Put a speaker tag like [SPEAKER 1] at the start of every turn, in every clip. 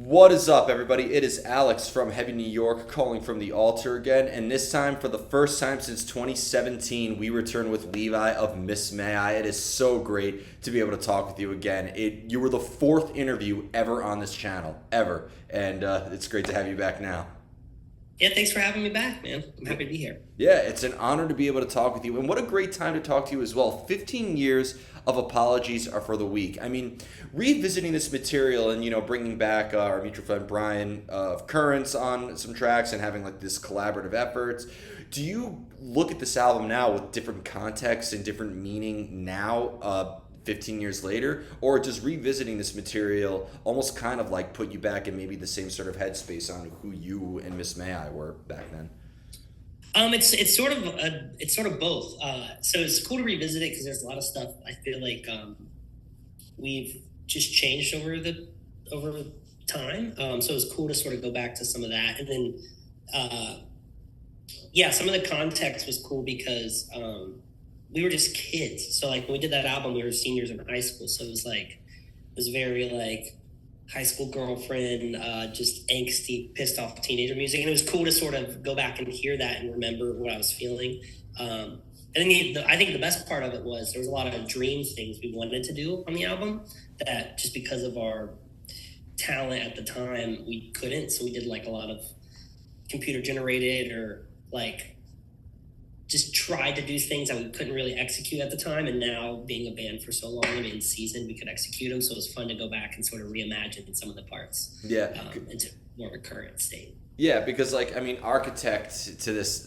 [SPEAKER 1] What is up, everybody? It is Alex from Heavy New York calling from the Alto again, and this time, for the first time since 2017, we return with Levi of Miss May I. It is so great to be able to talk with you again. You were the fourth interview ever on this channel, ever, and it's great to have you back now.
[SPEAKER 2] Yeah, thanks for having me back, man. I'm happy to be here.
[SPEAKER 1] Yeah, it's an honor to be able to talk with you, and what a great time to talk to you as well. 15 years of Apologies Are for the Weak. I mean, revisiting this material and, bringing back our mutual friend Brian of Currents on some tracks and having like this collaborative efforts. Do you look at this album now with different context and different meaning now, 15 years later, or does revisiting this material almost kind of like put you back in maybe the same sort of headspace on who you and Miss May I were back then?
[SPEAKER 2] It's sort of both. So it's cool to revisit it because there's a lot of stuff I feel like we've just changed over time. So it's cool to sort of go back to some of that, and then some of the context was cool because we were just kids. So like when we did that album, we were seniors in high school. So it was very like high school girlfriend, just angsty, pissed off teenager music. And it was cool to sort of go back and hear that and remember what I was feeling. And then I think the best part of it was there was a lot of dream things we wanted to do on the album that just because of our talent at the time, we couldn't. So we did like a lot of computer generated or like just tried to do things that we couldn't really execute at the time. And now being a band for so long and in season, we could execute them. So it was fun to go back and sort of reimagine some of the parts into more of a current state.
[SPEAKER 1] Yeah, because Architect to this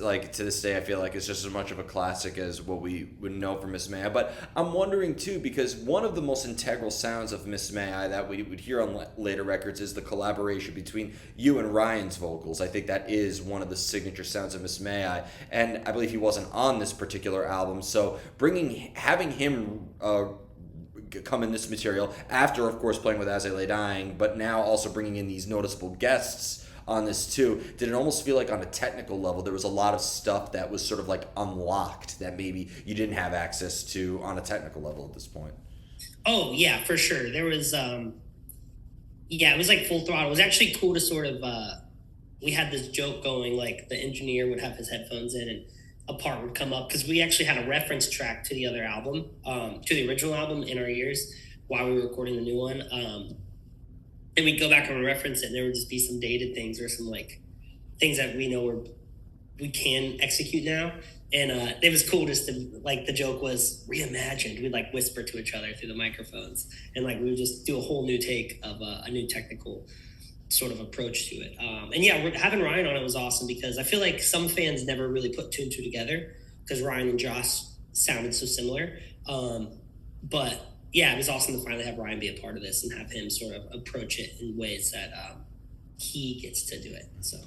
[SPEAKER 1] day, I feel like it's just as much of a classic as what we would know from Miss May I. But I'm wondering too, because one of the most integral sounds of Miss May I that we would hear on later records is the collaboration between you and Ryan's vocals. I think that is one of the signature sounds of Miss May I, and I believe he wasn't on this particular album. So having him come in this material after, of course, playing with As I Lay Dying, but now also bringing in these noticeable guests on this too, did it almost feel like on a technical level there was a lot of stuff that was sort of like unlocked that maybe you didn't have access to on a technical level at this point?
[SPEAKER 2] Oh yeah, for sure. There was it was like full throttle. It was actually cool to sort of we had this joke going, like the engineer would have his headphones in and a part would come up because we actually had a reference track to the other album, to the original album in our ears while we were recording the new one. And we'd go back and reference it, and there would just be some dated things or some like things that we know we can execute now. And it was cool just to, like, the joke was reimagined. We'd like whisper to each other through the microphones, and like we would just do a whole new take of a new technical sort of approach to it. Having Ryan on it was awesome because I feel like some fans never really put two and two together because Ryan and Josh sounded so similar. But yeah, it was awesome to finally have Ryan be a part of this and have him sort of approach it in ways that he gets to do it. So,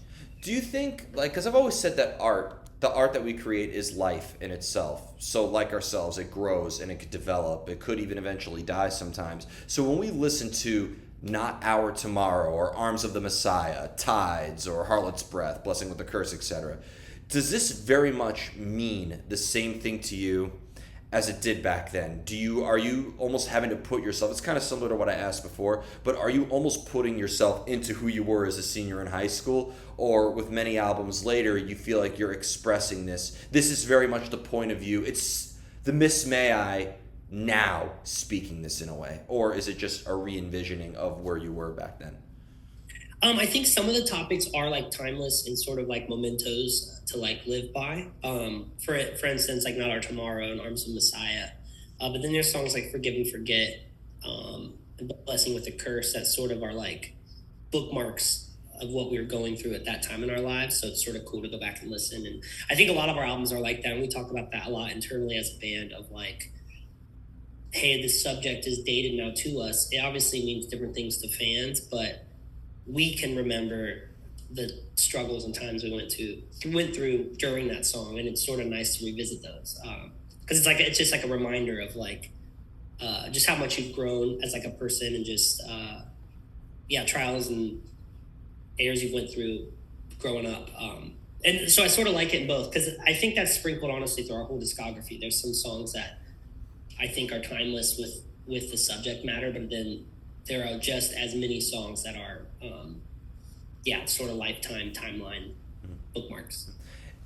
[SPEAKER 1] do you think, like, because I've always said that the art that we create is life in itself. So like ourselves, it grows and it could develop. It could even eventually die sometimes. So when we listen to Not Our Tomorrow or Arms of the Messiah, Tides or Harlot's Breath, Blessing with the Curse, etc., does this very much mean the same thing to you as it did back then? Are you almost having to put yourself, it's kind of similar to what I asked before, but are you almost putting yourself into who you were as a senior in high school? Or with many albums later, you feel like you're expressing this is very much the point of view, it's the Miss May I now speaking this in a way? Or is it just a re-envisioning of where you were back then?
[SPEAKER 2] I think some of the topics are like timeless and sort of like mementos to like live by. For instance, like Not Our Tomorrow and Arms of Messiah. But then there's songs like Forgive and Forget, and Blessing with the Curse that sort of are like bookmarks of what we were going through at that time in our lives. So it's sort of cool to go back and listen. And I think a lot of our albums are like that. And we talk about that a lot internally as a band of like, hey, this subject is dated now to us. It obviously means different things to fans, but we can remember the struggles and times we went through during that song, and it's sort of nice to revisit those because it's just like a reminder of like just how much you've grown as like a person and just trials and errors you went through growing up. And so I sort of like it in both because I think that's sprinkled honestly through our whole discography. There's some songs that I think are timeless with the subject matter, but then there are just as many songs that are sort of lifetime timeline bookmarks.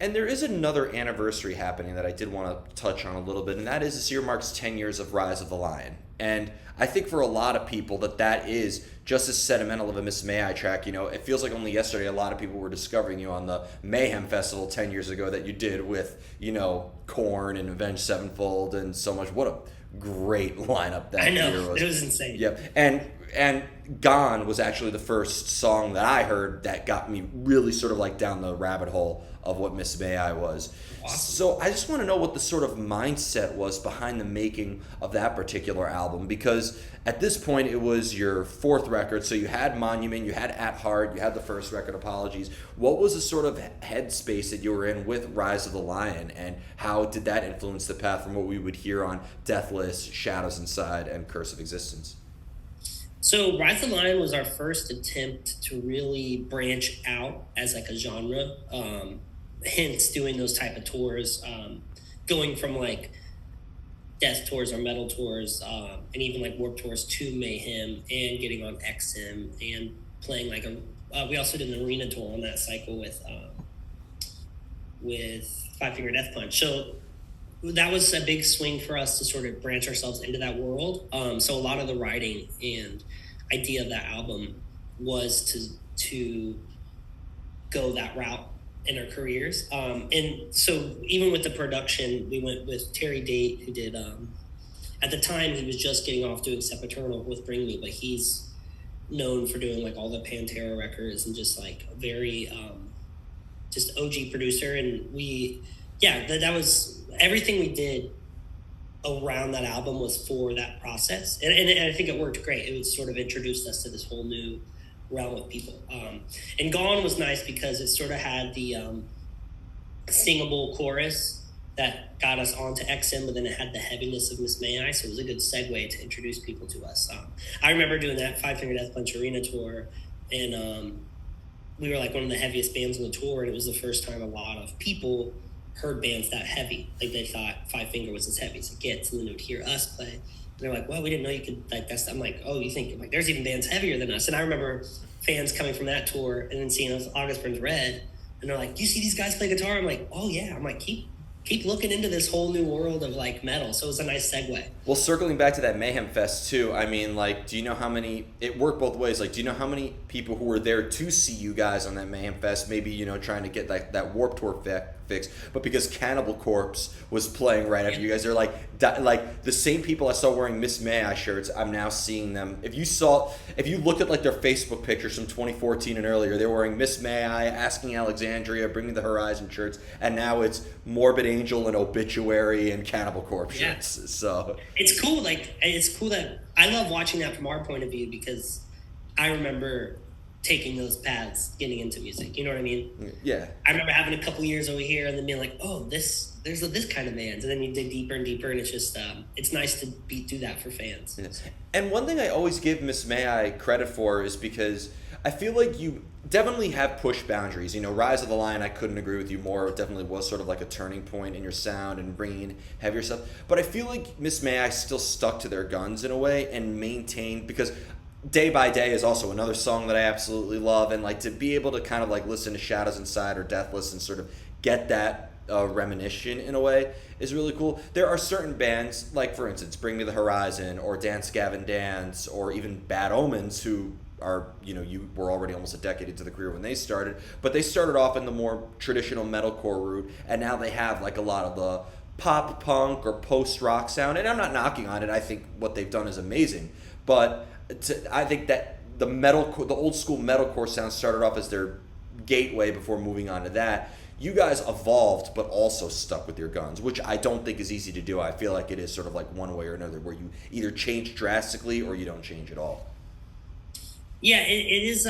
[SPEAKER 1] And there is another anniversary happening that I did want to touch on a little bit, and that is this year marks 10 years of Rise of the Lion. And I think for a lot of people that is just as sentimental of a Miss May I track. You know, it feels like only yesterday a lot of people were discovering you on the Mayhem Festival 10 years ago that you did with, you know, Korn and Avenged Sevenfold and so much. What a great lineup that year was.
[SPEAKER 2] It was insane.
[SPEAKER 1] Yep. And Gone was actually the first song that I heard that got me really sort of like down the rabbit hole of what Miss May I was.
[SPEAKER 2] Awesome.
[SPEAKER 1] So I just want to know what the sort of mindset was behind the making of that particular album, because at this point it was your fourth record. So you had Monument, you had At Heart, you had the first record, Apologies. What was the sort of headspace that you were in with Rise of the Lion, and how did that influence the path from what we would hear on Deathless, Shadows Inside, and Curse of Existence?
[SPEAKER 2] So Rise of the Lion was our first attempt to really branch out as like a genre. Hence doing those type of tours, going from like death tours or metal tours, and even like Warped tours to Mayhem, and getting on XM and playing like we also did an arena tour on that cycle with Five Finger Death Punch. So that was a big swing for us to sort of branch ourselves into that world. So a lot of the writing and idea of that album was to go that route in our careers. And so even with the production, we went with Terry Date, who did, at the time he was just getting off doing Sempiternal with Bring Me, but he's known for doing like all the Pantera records and just like very, just OG producer. And that was everything we did around that album was for that process. And I think it worked great. It was sort of introduced us to this whole new realm of people. And Gone was nice because it sort of had the singable chorus that got us onto XM, but then it had the heaviness of Miss May I, so it was a good segue to introduce people to us. I remember doing that Five Finger Death Punch arena tour, and we were like one of the heaviest bands on the tour, and it was the first time a lot of people heard bands that heavy. Like they thought Five Finger was as heavy as it gets, and then they would hear us play. And they're like, well, we didn't know you could like that's. I'm like, oh, you think like there's even bands heavier than us? And I remember fans coming from that tour and then seeing us August Burns Red, and they're like, do you see these guys play guitar? I'm like, oh yeah. I'm like, keep looking into this whole new world of like metal. So it was a nice segue.
[SPEAKER 1] Well, circling back to that Mayhem Fest too, I mean, like, do you know how many, it worked both ways, like, do you know how many people who were there to see you guys on that Mayhem Fest, maybe, you know, trying to get that Warped Tour fix, but because Cannibal Corpse was playing right after you guys, they're like the same people I saw wearing Miss May I shirts, I'm now seeing them. If you looked at like their Facebook pictures from 2014 and earlier, they were wearing Miss May I, Asking Alexandria, Bring Me the Horizon shirts, and now it's Morbid Angel and Obituary and Cannibal Corpse shirts. So
[SPEAKER 2] it's cool. Like, it's cool that I love watching that from our point of view, because I remember taking those paths getting into music. You know what I mean?
[SPEAKER 1] Yeah.
[SPEAKER 2] I remember having a couple years over here and then being like, oh, there's this kind of bands. And then you dig deeper and deeper, and it's just, it's nice to do that for fans.
[SPEAKER 1] Yes. And one thing I always give Miss May I credit for is because I feel like you definitely have pushed boundaries. You know, Rise of the Lion, I couldn't agree with you more. It definitely was sort of like a turning point in your sound and bringing in heavier stuff. But I feel like Miss May I still stuck to their guns in a way and maintained, because Day by Day is also another song that I absolutely love, and like to be able to kind of like listen to Shadows Inside or Deathless and sort of get that reminiscence in a way is really cool. There are certain bands, like for instance Bring Me the Horizon or Dance Gavin Dance or even Bad Omens, who are, you know, you were already almost a decade into the career when they started, but they started off in the more traditional metalcore route, and now they have like a lot of the pop punk or post rock sound, and I'm not knocking on it. I think what they've done is amazing, but I think that the old school metalcore sound started off as their gateway before moving on to that. You guys evolved, but also stuck with your guns, which I don't think is easy to do. I feel like it is sort of like one way or another, where you either change drastically or you don't change at all.
[SPEAKER 2] Yeah, it is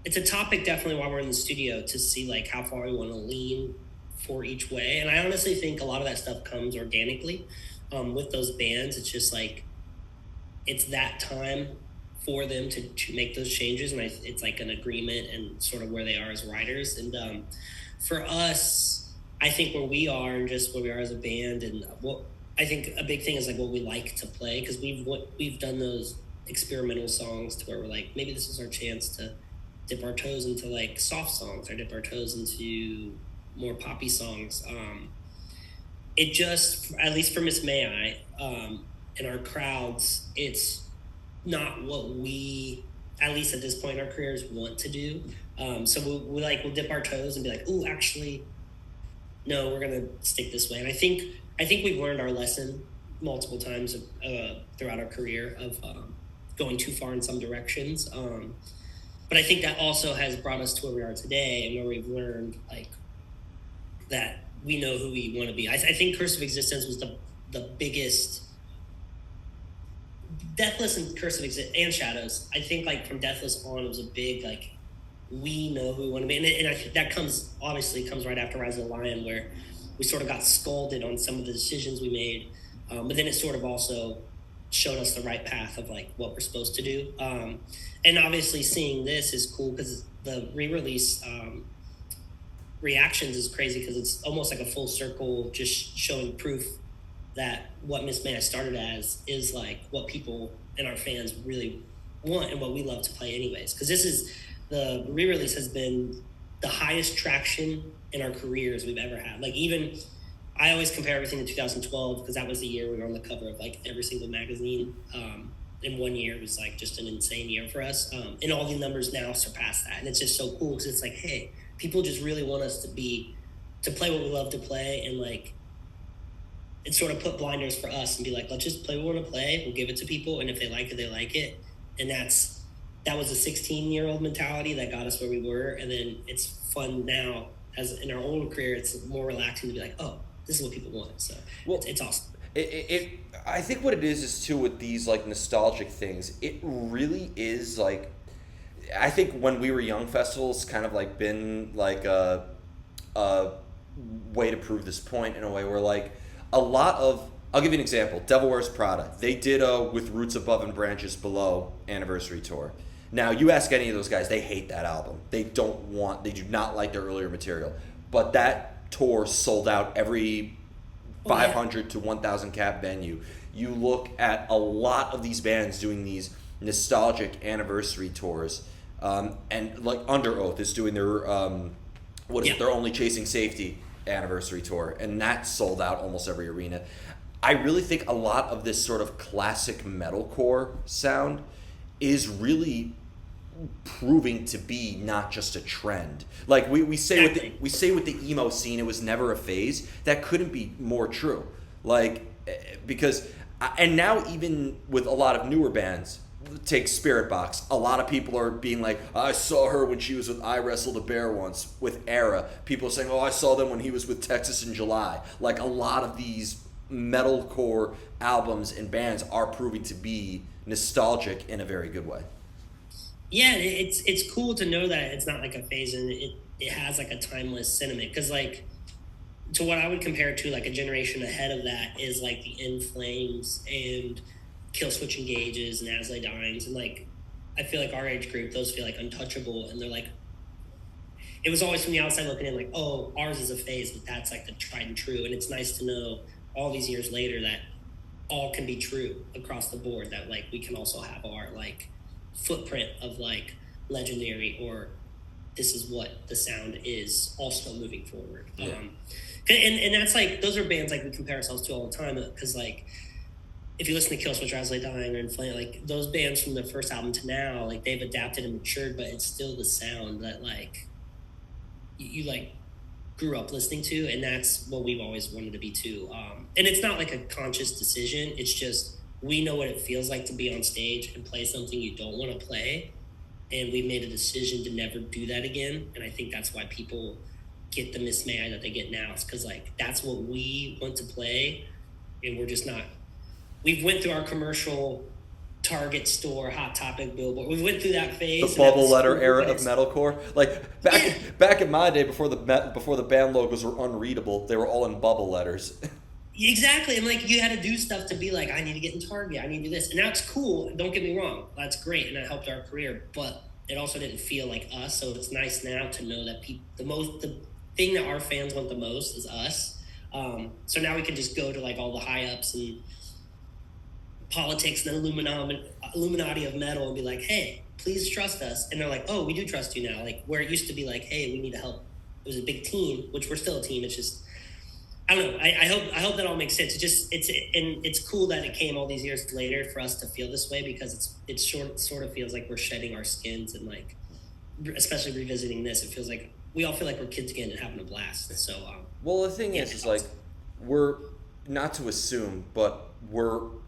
[SPEAKER 2] it's a topic definitely while we're in the studio to see like how far we want to lean for each way. And I honestly think a lot of that stuff comes organically with those bands. It's just like, it's that time for them to make those changes, and it's like an agreement and sort of where they are as writers. And for us, I think where we are and just where we are as a band, and what I think a big thing is like what we like to play, because we've done those experimental songs to where we're like, maybe this is our chance to dip our toes into like soft songs or dip our toes into more poppy songs. It just, at least for Miss May I, in our crowds, it's not what we, at least at this point in our careers, want to do. So we'll dip our toes and be like, "Ooh, actually, no, we're gonna stick this way." And I think we've learned our lesson multiple times throughout our career of going too far in some directions. But I think that also has brought us to where we are today, and where we've learned like that we know who we want to be. I think Curse of Existence was the biggest. Deathless and Curse of Existence and Shadows. I think like from Deathless on, it was a big like we know who we want to be, and I think that comes right after Rise of the Lion, where we sort of got scolded on some of the decisions we made, but then it sort of also showed us the right path of like what we're supposed to do. And obviously, seeing this is cool because the re-release reactions is crazy because it's almost like a full circle, just showing proof that what Miss May I started as is like what people and our fans really want and what we love to play anyways. Because the re-release has been the highest traction in our careers we've ever had. Like even, I always compare everything to 2012 because that was the year we were on the cover of like every single magazine. In 1 year, it was like just an insane year for us. And all the numbers now surpass that. And it's just so cool because it's like, hey, people just really want us to play what we love to play, and like, it sort of put blinders for us and be like, let's just play what we want to play. We'll give it to people, and if they like it, they like it. And that was a 16-year-old mentality that got us where we were. And then it's fun now, as in our own career, it's more relaxing to be like, oh, this is what people want. So it's awesome.
[SPEAKER 1] I think what it is too with these like nostalgic things, it really is like, I think when we were young, festivals kind of like been like a way to prove this point in a way where like a lot of, I'll give you an example. Devil Wears Prada. They did a With Roots Above and Branches Below anniversary tour. Now, you ask any of those guys, they hate that album. They do not like their earlier material. But that tour sold out every 500 to 1,000 cap venue. You look at a lot of these bands doing these nostalgic anniversary tours, and like Under Oath is doing their their Only Chasing Safety anniversary tour, and that sold out almost every arena. I really think a lot of this sort of classic metalcore sound is really proving to be not just a trend. Like we say with the emo scene, it was never a phase. That couldn't be more true. Like, because and now even with a lot of newer bands, take Spirit Box, a lot of people are being like, I saw her when she was with I Wrestled a Bear once. With Era, people are saying, oh, I saw them when he was with Texas in July. Like, a lot of these metalcore albums and bands are proving to be nostalgic in a very good way.
[SPEAKER 2] Yeah, it's cool to know that it's not like a phase, and it has like a timeless sentiment. Because like, to what I would compare it to, like a generation ahead of that is like the In Flames and Kill Switch Engages and As I Dines, and like, I feel like our age group, those feel like untouchable, and they're like, it was always from the outside looking in like, oh, ours is a phase, but that's like the tried and true. And it's nice to know all these years later that all can be true across the board, that like we can also have our like footprint of like legendary, or this is what the sound is also moving forward.
[SPEAKER 1] Yeah.
[SPEAKER 2] And that's like, those are bands like we compare ourselves to all the time, because like, if you listen to Kill Switch or As I Dying or Inflame, like those bands from the first album to now, like they've adapted and matured, but it's still the sound that like you like grew up listening to, and that's what we've always wanted to be too. And it's not like a conscious decision. It's just, we know what it feels like to be on stage and play something you don't want to play, and we've made a decision to never do that again. And I think that's why people get the Miss May I that they get now. It's because like that's what we want to play, and we're just not. We've went through our commercial Target store, Hot Topic, Billboard. We went through that phase.
[SPEAKER 1] The bubble letter era of metalcore. Like back in my day, before the band logos were unreadable, they were all in bubble letters.
[SPEAKER 2] Exactly. And like, you had to do stuff to be like, I need to get in Target, I need to do this. And now it's cool. Don't get me wrong. That's great. And that helped our career, but it also didn't feel like us. So it's nice now to know that the thing that our fans want the most is us. So now we can just go to like all the high ups and politics and the Illuminati of metal and be like, hey, please trust us. And they're like, oh, we do trust you now. Like where it used to be like, hey, we need to help. It was a big team, which we're still a team. It's just, I don't know. I hope that all makes sense. It's cool that it came all these years later for us to feel this way, because it sort of feels like we're shedding our skins, and like, especially revisiting this, it feels like we all feel like we're kids again and having a blast. So,
[SPEAKER 1] well, the thing is like, we're not to assume, but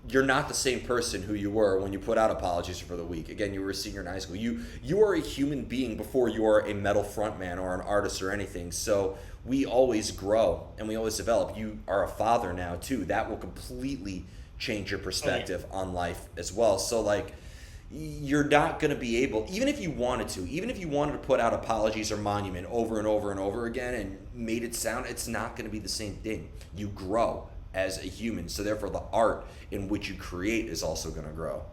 [SPEAKER 1] you're not the same person who you were when you put out Apologies for the Week. Again, you were a senior in high school. You are a human being before you are a metal frontman or an artist or anything. So we always grow and we always develop. You are a father now too. That will completely change your perspective on life as well. So like, you're not going to be able, even if you wanted to put out Apologies or Monument over and over and over again and made it sound, it's not going to be the same thing. You grow as a human, so therefore the art in which you create is also going to grow.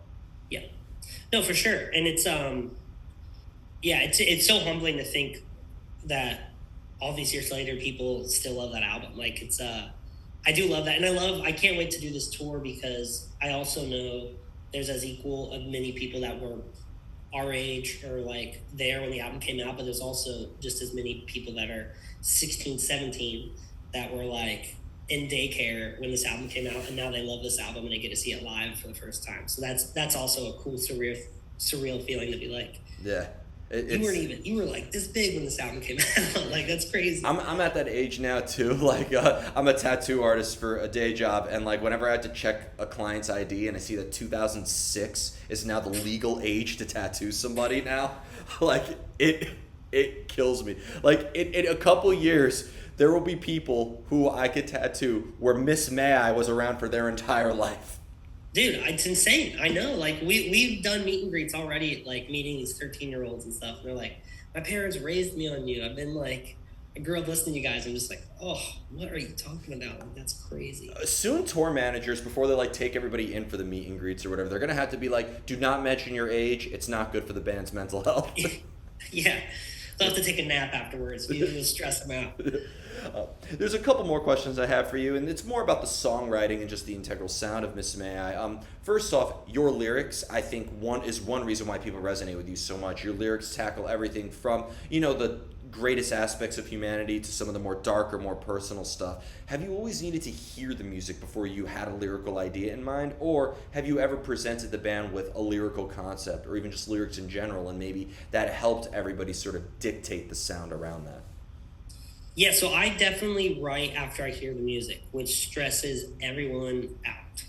[SPEAKER 2] Yeah, no, for sure. And it's it's so humbling to think that all these years later people still love that album. Like it's I do love that, and I can't wait to do this tour, because I also know there's as equal of many people that were our age or like there when the album came out, but there's also just as many people that are 16, 17 that were like in daycare when this album came out, and now they love this album and they get to see it live for the first time. So that's also a cool surreal feeling to be like,
[SPEAKER 1] yeah,
[SPEAKER 2] you were like this big when this album came out. Like that's crazy.
[SPEAKER 1] I'm at that age now too. Like I'm a tattoo artist for a day job, and like whenever I had to check a client's ID and I see that 2006 is now the legal age to tattoo somebody now, like it kills me. Like in a couple years there will be people who I could tattoo where Miss May I was around for their entire life.
[SPEAKER 2] Dude, it's insane. I know. Like we've done meet and greets already, like meeting these 13-year-olds and stuff. And they're like, my parents raised me on you. I've been like, I grew up listening to you guys. I'm just like, oh, what are you talking about? Like, that's crazy.
[SPEAKER 1] Soon tour managers, before they like take everybody in for the meet and greets or whatever, they're gonna have to be like, do not mention your age. It's not good for the band's mental health.
[SPEAKER 2] Yeah. They'll have to take a nap afterwards. You'll stress them out.
[SPEAKER 1] There's a couple more questions I have for you, and it's more about the songwriting and just the integral sound of Miss May I. First off, your lyrics, I think one reason why people resonate with you so much. Your lyrics tackle everything from, the greatest aspects of humanity to some of the more darker, more personal stuff. Have you always needed to hear the music before you had a lyrical idea in mind, or have you ever presented the band with a lyrical concept, or even just lyrics in general, and maybe that helped everybody sort of dictate the sound around that?
[SPEAKER 2] Yeah, so I definitely write after I hear the music, which stresses everyone out.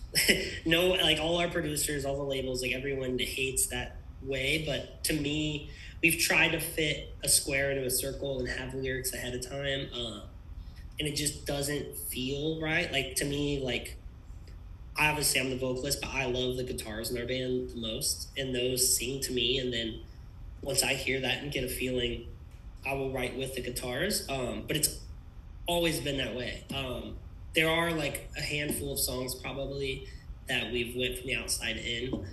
[SPEAKER 2] No, like all our producers, all the labels, like everyone hates that way. But to me, we've tried to fit a square into a circle and have lyrics ahead of time. And it just doesn't feel right. Like to me, like obviously I'm the vocalist, but I love the guitars in our band the most. And those sing to me. And then once I hear that and get a feeling, I will write with the guitars, but it's always been that way. There are like a handful of songs probably that we've went from the outside in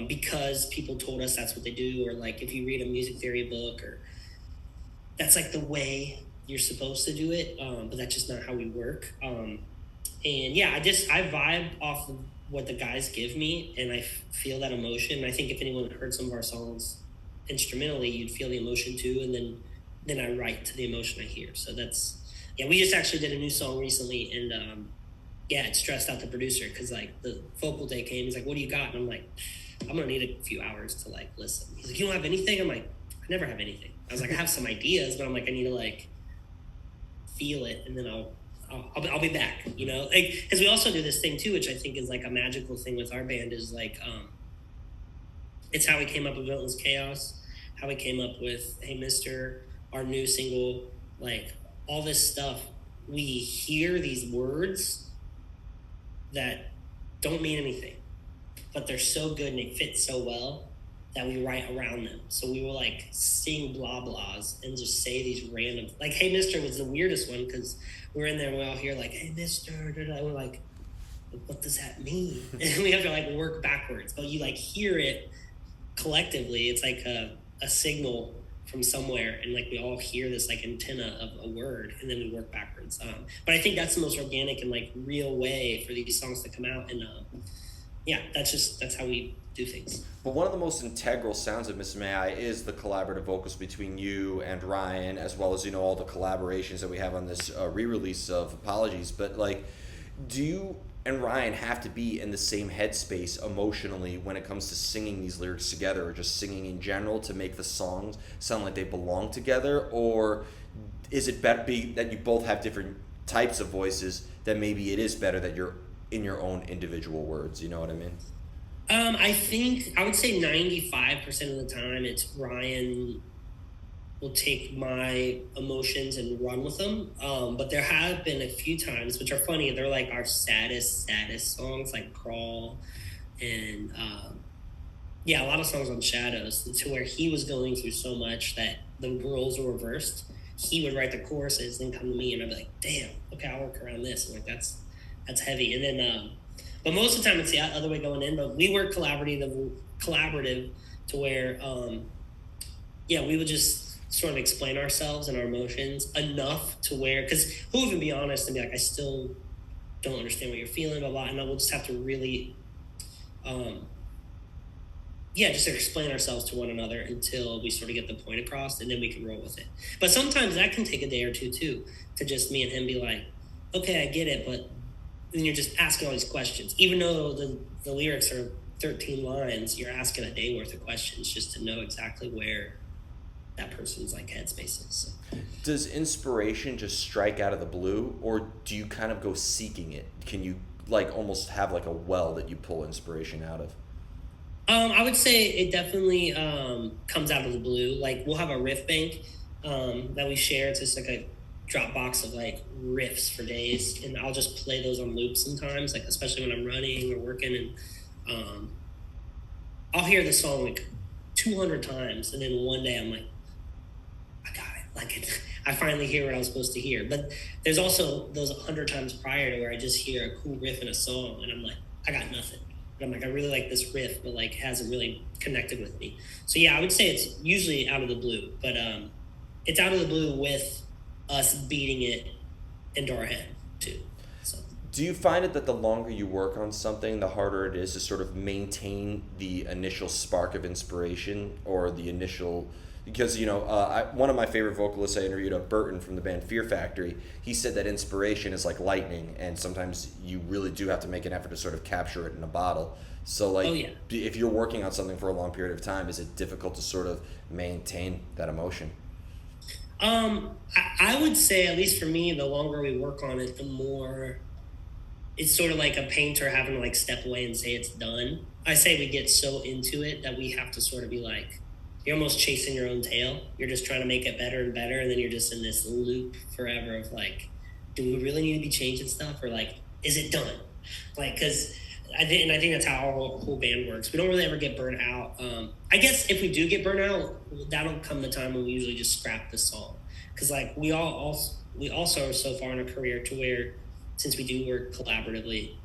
[SPEAKER 2] because people told us that's what they do, or like if you read a music theory book, or that's like the way you're supposed to do it, but that's just not how we work. And yeah, I vibe off of what the guys give me, and I feel that emotion. And I think if anyone heard some of our songs instrumentally, you'd feel the emotion too, and then I write to the emotion I hear. So we just actually did a new song recently, and it stressed out the producer because like the vocal day came. He's like, what do you got? And I'm like, I'm gonna need a few hours to like listen. He's like, you don't have anything? I'm like, I never have anything. I was like, I have some ideas, but I'm like, I need to like feel it, and then I'll be back, like, because we also do this thing too, which I think is like a magical thing with our band, is like it's how we came up with Villain's Chaos, how we came up with Hey Mister, our new single, like all this stuff. We hear these words that don't mean anything, but they're so good and they fit so well that we write around them. So we will like sing blah blahs and just say these random, like Hey Mister was the weirdest one because we're in there and we all hear like Hey Mister, and we're like, what does that mean? And we have to like work backwards, but you like hear it collectively. It's like a signal from somewhere, and like we all hear this like antenna of a word, and then we work backwards. But I think that's the most organic and like real way for these songs to come out. And yeah, that's how we do things.
[SPEAKER 1] But one of the most integral sounds of Miss May I is the collaborative vocals between you and Ryan, as well as all the collaborations that we have on this re-release of Apologies. But like, do you and Ryan have to be in the same headspace emotionally when it comes to singing these lyrics together, or just singing in general, to make the songs sound like they belong together, or is it better that you both have different types of voices, that maybe it is better that you're in your own individual words? You know what I mean?
[SPEAKER 2] I think I would say 95% of the time it's Ryan will take my emotions and run with them. But there have been a few times, which are funny. They're like our saddest songs, like Crawl, and yeah, a lot of songs on Shadows, to where he was going through so much that the roles were reversed. He would write the choruses, then come to me, and I'd be like, "Damn, okay, I'll work around this." And like that's heavy. And then, but most of the time it's the other way going in. But we were collaborative to where, yeah, we would just sort of explain ourselves and our emotions enough to where, because who even be honest and be like, I still don't understand what you're feeling, blah blah, and we'll just have to really, yeah, just explain ourselves to one another until we sort of get the point across, and then we can roll with it. But sometimes that can take a day or two too, to just me and him be like, okay, I get it, but then you're just asking all these questions, even though the lyrics are 13 lines. You're asking a day worth of questions just to know exactly where that person's like headspace is. So.
[SPEAKER 1] Does inspiration just strike out of the blue, or do you kind of go seeking it? Can you like almost have like a well that you pull inspiration out of?
[SPEAKER 2] I would say it definitely comes out of the blue. Like we'll have a riff bank that we share. It's just like a Dropbox of like riffs for days, and I'll just play those on loop sometimes, like especially when I'm running or working, and I'll hear the song like 200 times, and then one day I'm like, I got it. Like I finally hear what I was supposed to hear. But there's also those 100 times prior to where I just hear a cool riff in a song, and I'm like, I got nothing. And I'm like, I really like this riff, but like hasn't really connected with me. So yeah, I would say it's usually out of the blue, but it's out of the blue with us beating it into our head too. So.
[SPEAKER 1] Do you find it that the longer you work on something, the harder it is to sort of maintain the initial spark of inspiration, or the initial? Because one of my favorite vocalists I interviewed, Burton from the band Fear Factory, he said that inspiration is like lightning, and sometimes you really do have to make an effort to sort of capture it in a bottle. So like,
[SPEAKER 2] oh, yeah.
[SPEAKER 1] If you're working on something for a long period of time, is it difficult to sort of maintain that emotion?
[SPEAKER 2] I would say, at least for me, the longer we work on it, the more it's sort of like a painter having to like step away and say it's done. I say we get so into it that we have to sort of be like, you're almost chasing your own tail. You're just trying to make it better and better, and then you're just in this loop forever of like, do we really need to be changing stuff, or like, is it done? Like, because I think that's how our whole band works. We don't really ever get burnt out. I guess if we do get burnt out, that'll come the time when we usually just scrap the song, because like we also are so far in our career to where, since we do work collaboratively,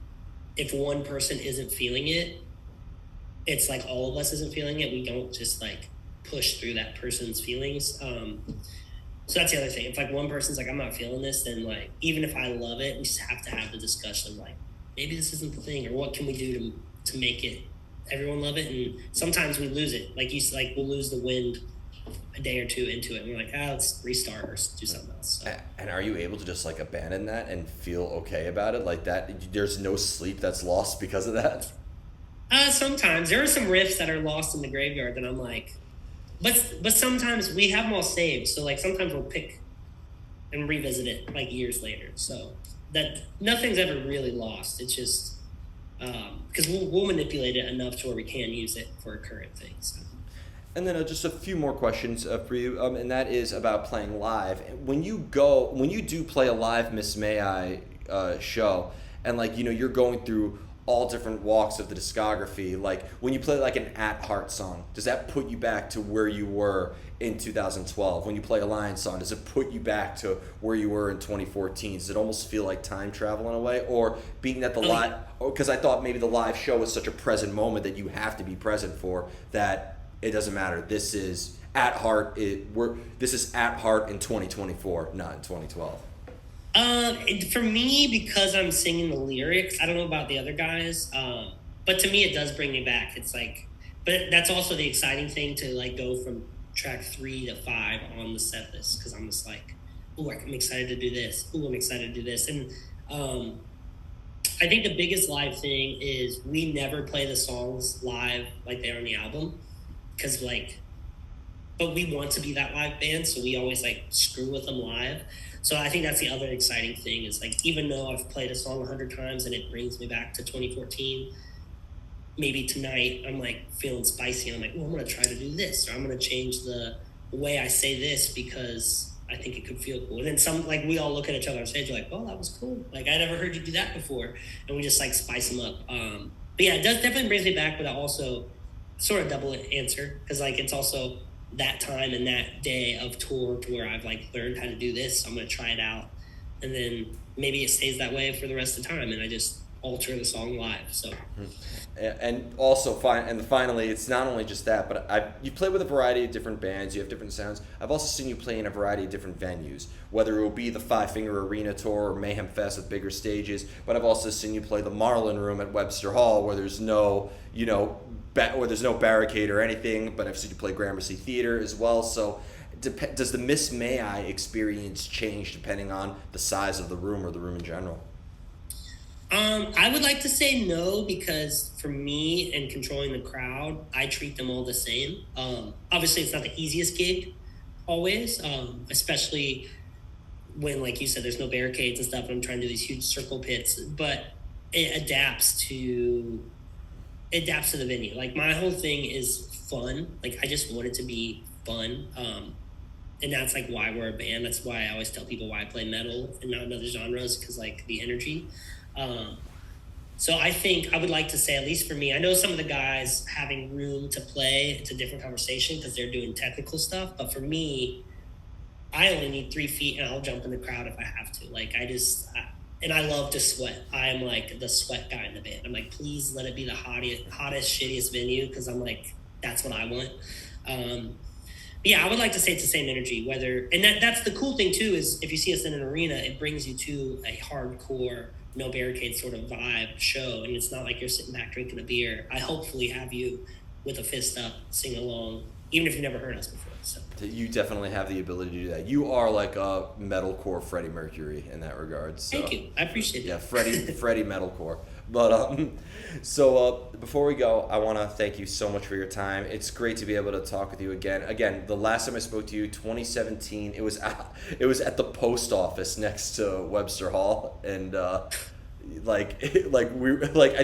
[SPEAKER 2] if one person isn't feeling it, it's like all of us isn't feeling it. We don't just like push through that person's feelings. So that's the other thing. If like one person's like, I'm not feeling this, then like, even if I love it, we just have to have the discussion of like, maybe this isn't the thing, or what can we do to make it everyone love it. And sometimes we lose it, like we'll lose the wind a day or two into it, and we're like, let's restart or do something else. So.
[SPEAKER 1] And are you able to just like abandon that and feel okay about it, like that there's no sleep that's lost because of that?
[SPEAKER 2] Sometimes there are some riffs that are lost in the graveyard that I'm like, but sometimes we have them all saved, so like sometimes we'll pick and revisit it like years later, so that nothing's ever really lost. It's just because we'll manipulate it enough to where we can use it for a current thing. So.
[SPEAKER 1] And then just a few more questions for you, and that is about playing live. When you do play a live Miss May I show, and like you're going through all different walks of the discography, like when you play like an At Heart song, does that put you back to where you were in 2012? When you play a Lion song, does it put you back to where you were in 2014? Does it almost feel like time travel in a way? Or being that the live, because I thought maybe the live show is such a present moment that you have to be present for, that it doesn't matter. This is At Heart. This is At Heart in 2024, not in 2012.
[SPEAKER 2] For me, because I'm singing the lyrics, I don't know about the other guys. but to me, it does bring me back. It's like, but that's also the exciting thing to like go from track 3 to 5 on the set list because I'm just like, oh, I'm excited to do this. Oh, I'm excited to do this. And I think the biggest live thing is we never play the songs live like they are on the album because like, but we want to be that live band, so we always like screw with them live. So I think that's the other exciting thing is like even though I've played a song 100 times and it brings me back to 2014, maybe tonight I'm like feeling spicy and I'm like, well, I'm gonna try to do this or I'm gonna change the way I say this because I think it could feel cool. And then some like we all look at each other on stage like, oh, that was cool. Like I never heard you do that before, and we just like spice them up. But yeah, it does definitely brings me back, but I also sort of double answer because like it's also that time and that day of tour to where I've like learned how to do this. So I'm gonna try it out, and then maybe it stays that way for the rest of the time, and I just alter the song live. So.
[SPEAKER 1] And also, finally, it's not only just that, but you play with a variety of different bands. You have different sounds. I've also seen you play in a variety of different venues, whether it will be the Five Finger Arena tour or Mayhem Fest with bigger stages. But I've also seen you play the Marlin Room at Webster Hall, where there's no, where there's no barricade or anything. But I've seen you play Gramercy Theater as well. So, does the Miss May I experience change depending on the size of the room or the room in general?
[SPEAKER 2] I would like to say no because for me and controlling the crowd, I treat them all the same. Obviously, it's not the easiest gig always, especially when, like you said, there's no barricades and stuff. And I'm trying to do these huge circle pits, but it adapts to the venue. Like my whole thing is fun. Like I just want it to be fun. And that's like why we're a band. That's why I always tell people why I play metal and not other genres because like the energy. So I think I would like to say, at least for me, I know some of the guys having room to play, it's a different conversation because they're doing technical stuff. But for me, I only need 3 feet and I'll jump in the crowd if I have to. Like and I love to sweat. I'm like the sweat guy in the band. I'm like, please let it be the hottest, shittiest venue because I'm like, that's what I want. Yeah, I would like to say it's the same energy. That's the cool thing too is if you see us in an arena, it brings you to a hardcore, no barricade sort of vibe show, and it's not like you're sitting back drinking a beer. I hopefully have you with a fist up, sing along, even if you've never heard us before. So
[SPEAKER 1] you definitely have the ability to do that. You are like a metalcore Freddie Mercury in that regard. So.
[SPEAKER 2] Thank you, I appreciate
[SPEAKER 1] that.
[SPEAKER 2] Yeah,
[SPEAKER 1] Freddie metalcore. But so before we go, I want to thank you so much for your time. It's great to be able to talk with you again. Again, the last time I spoke to you, 2017, it was at the post office next to Webster Hall, and I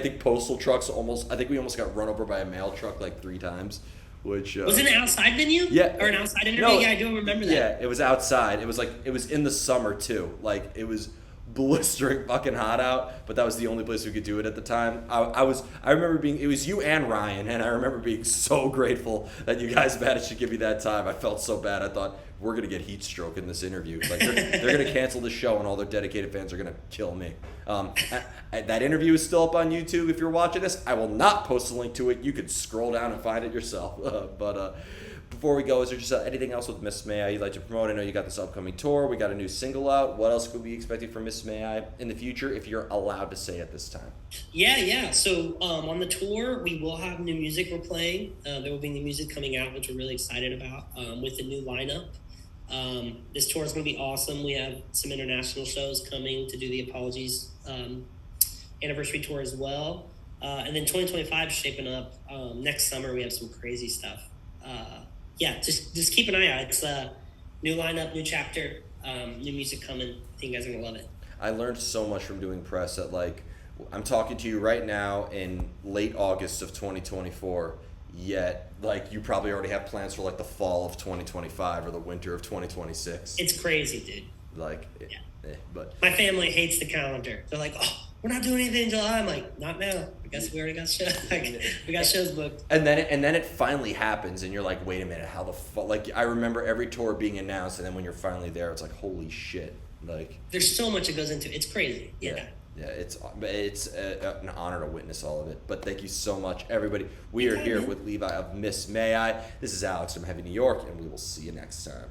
[SPEAKER 1] think postal trucks I think we almost got run over by a mail truck like 3 times. Which
[SPEAKER 2] was it an outside venue?
[SPEAKER 1] Yeah,
[SPEAKER 2] or an outside interview?
[SPEAKER 1] No,
[SPEAKER 2] yeah, I do remember that.
[SPEAKER 1] Yeah, it was outside. It was in the summer too. Like it was blistering fucking hot out, but that was the only place we could do it at the time. I remember it was you and Ryan, and I remember being so grateful that you guys managed to give me that time. I felt so bad. I thought we're gonna get heat stroke in this interview. Like they're gonna cancel the show, and all their dedicated fans are gonna kill me. That interview is still up on YouTube. If you're watching this, I will not post a link to it. You can scroll down and find it yourself. Before we go, is there just anything else with Miss May I you'd like to promote? I know you got this upcoming tour. We got a new single out. What else could we be expecting from Miss May I in the future, if you're allowed to say at this time?
[SPEAKER 2] Yeah. So on the tour, we will have new music we're playing. There will be new music coming out, which we're really excited about with the new lineup. This tour is going to be awesome. We have some international shows coming to do the Apologies anniversary tour as well. And then 2025 is shaping up. Next summer, we have some crazy stuff. Just keep an eye out. It's a new lineup, new chapter, new music coming. I think you guys are going to love it.
[SPEAKER 1] I learned so much from doing press that, like, I'm talking to you right now in late August of 2024, yet, like, you probably already have plans for, like, the fall of 2025 or the winter of 2026.
[SPEAKER 2] It's crazy, dude.
[SPEAKER 1] Like, but
[SPEAKER 2] my family hates the calendar. They're like, oh, we're not doing anything in July. I'm like, not now. I guess we already got shows. We got shows booked.
[SPEAKER 1] And then it finally happens, and you're like, wait a minute, how the fuck? Like, I remember every tour being announced, and then when you're finally there, it's like, holy shit. Like,
[SPEAKER 2] there's so much that goes into it. It's crazy. Yeah.
[SPEAKER 1] It's an honor to witness all of it. But thank you so much, everybody. We are here with Levi of Miss May I. This is Alex from Heavy New York, and we will see you next time.